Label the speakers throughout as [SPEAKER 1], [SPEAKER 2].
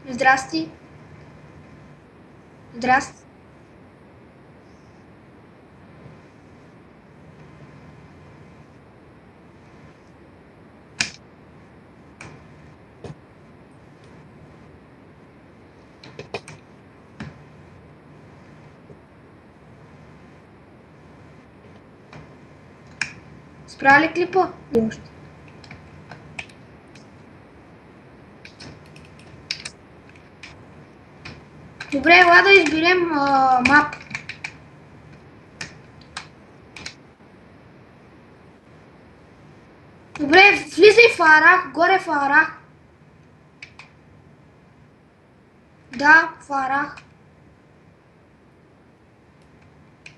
[SPEAKER 1] Здрасти. Здрасти. Спря ли клипа? Още. Добре, ела да изберем мап. Добре, влизай в Арах, горе в Арах. Да, в Арах.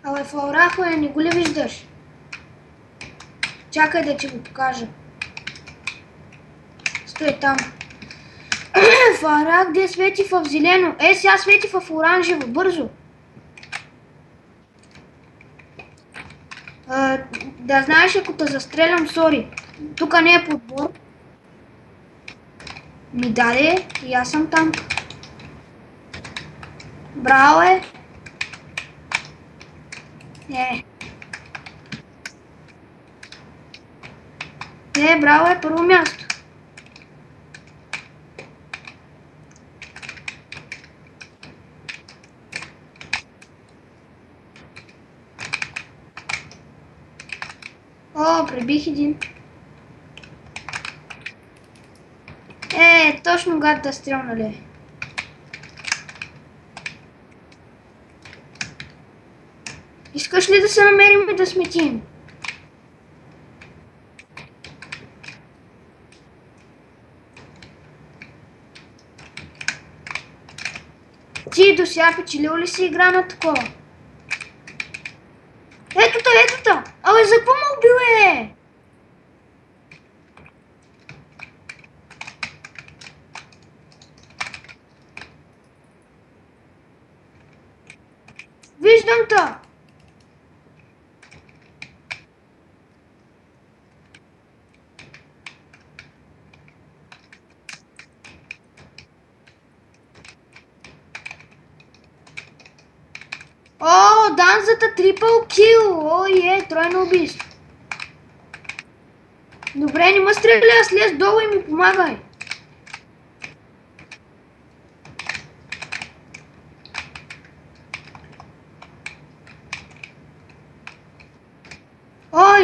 [SPEAKER 1] Абе, в Арах, не го ли виждаш? Чакай да ти го покажа. Стой там. В Арах, где свети в зелено? Сега свети в оранжево, бързо. Да знаеш, ако те застрелям, сори. Тук не е подбор. Ми даде, и аз съм там. Браво е. Браво е първо място. О, пребих един. Точно гад да стрелнали. Искаш ли да се намерим и да сметим? Ти до сега печелил ли си игра на такова? Ето та! Абе, за какво ме убил, Виждам та! О, данзата трипъл кил! Тройно убийство. Добре, не ме стреля, слез долу и ми помагай.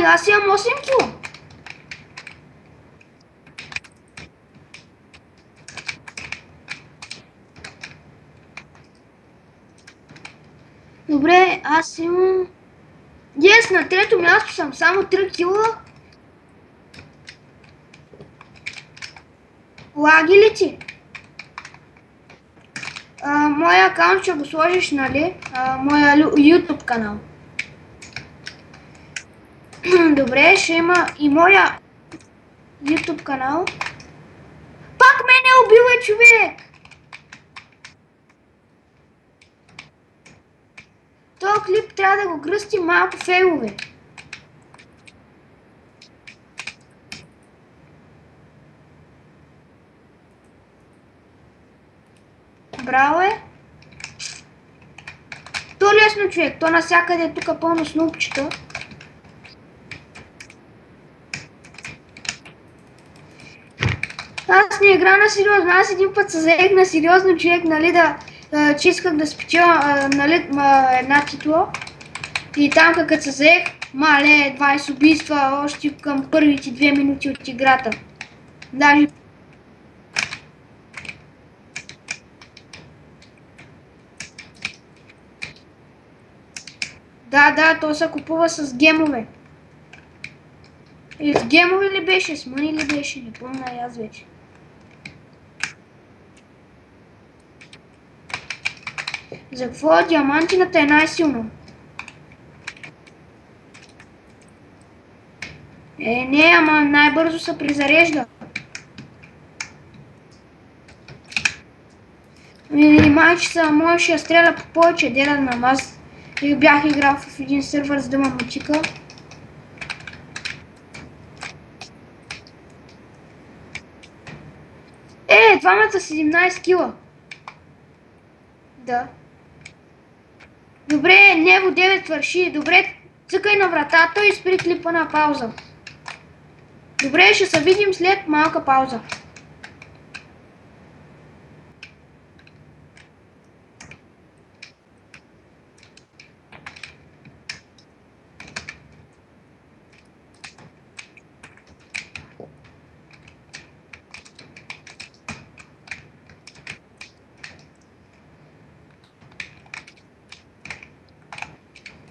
[SPEAKER 1] Аз имам 8 кило. Добре, аз имам... на трето място съм, само 3 кила. Лаги ли ти? Моя акаунт ще го сложиш, нали? Моя YouTube канал. Добре, ще има и моя YouTube канал. Пак мене убива човек! Този клип трябва да го кръсти малко фейлове. Браво е. То лесно, човек, то навсякъде е тук пълно снупчета. Аз не игра на сериозно, аз един път се заех на сериозно, човек, нали, че исках да спечеля, нали, една титла. И там като се заех, 20 убийства още към първите 2 минути от играта. Даже... Да, то се купува с гемове. С гемове ли беше, с мъни ли беше, не помня и аз вече. За какво диамантината е най-силна? Не, ама най-бързо се презарежда. Майче са, можеше да стреля по повече, деда на аз. Бях играл в един сервер с дъма мутика. Двамата 17 кила. Да. Добре, Нево 9 върши. Добре, цъкай на вратата и спри клипа на пауза. Добре, ще се видим след малка пауза.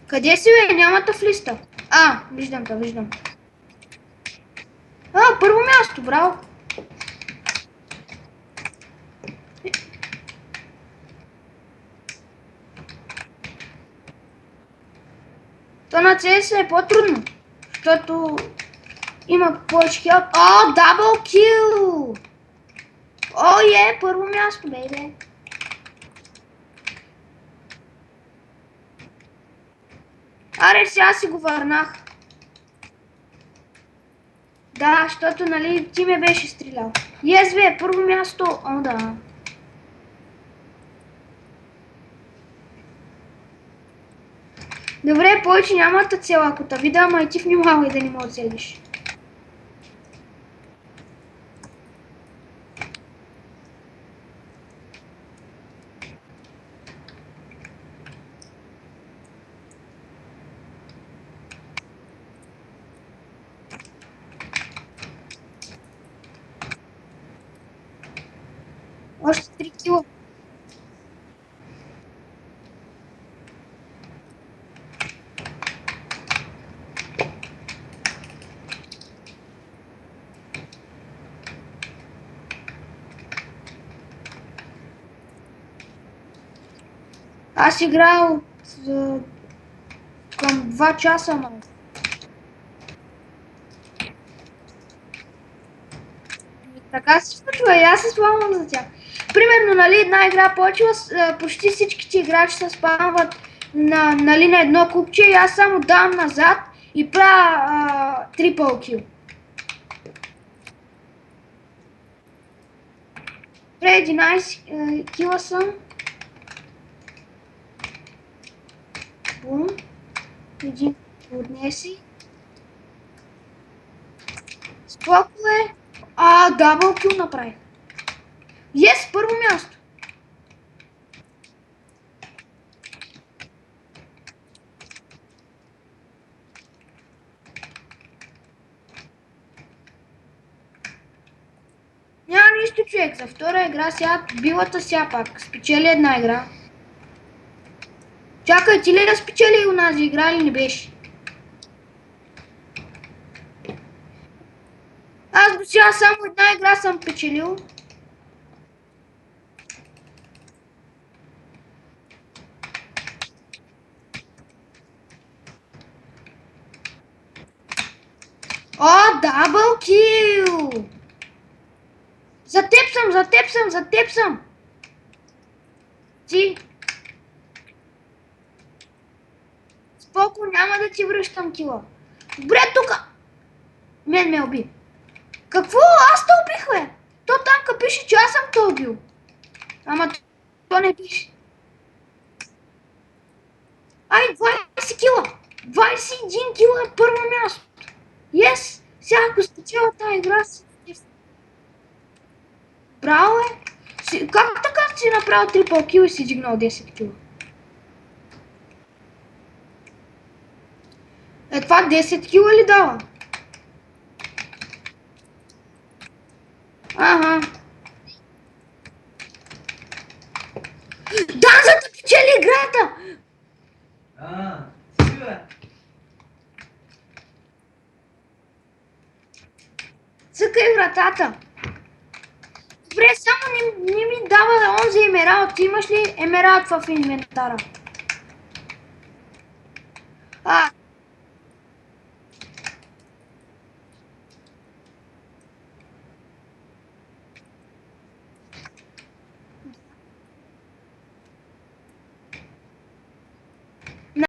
[SPEAKER 1] Къде си, бе? Нямате в листа. Виждам те, виждам. Първо място, браво. То на CS е по-трудно, защото има повече хелп. Дабл кил! Първо място, бейбе. Аре, сега си го върнах. Да, защото, нали, ти ме беше стрелял. Бе, първо място. Да. Добре, повече нямате цел, ако те видя, ама и ти внимавай да не ме оцелиш. Още 3 кила. Аз играл към 2 часа, май. Така се случва и аз се спамвам за тях. Примерно, нали, една игра почва, почти всичките играчи се спамват на едно купче и аз само давам назад и правя трипъл кил. Пре 11 кила съм. Бум. Един отнеси. Споко е. Дабл кил направих. Първо място. Няма нищо, човек. За втора игра сега билата сега пак. Спечели една игра. Чакай, ти ли да спечели онази игра или не беше? Аз до сега само една игра съм печелил. Дабл кил! За теб съм! Ти! Споко, няма да ти връщам кила. Добре, тука! Мен ме уби. Какво? Аз те убих, бе! То там пише, че аз съм те убил. Ама то не пише. 20 кила! 21 кила е първо място. Сега ако спечела тази игра си... Браво е! Как така си направил трипъл кил и си дигнал 10 кила? Това 10 кила ли дава? Да, за да печели играта! Цъкай вратата. Добре, само не ми дава онзи емералд. Ти имаш ли емералд в инвентара?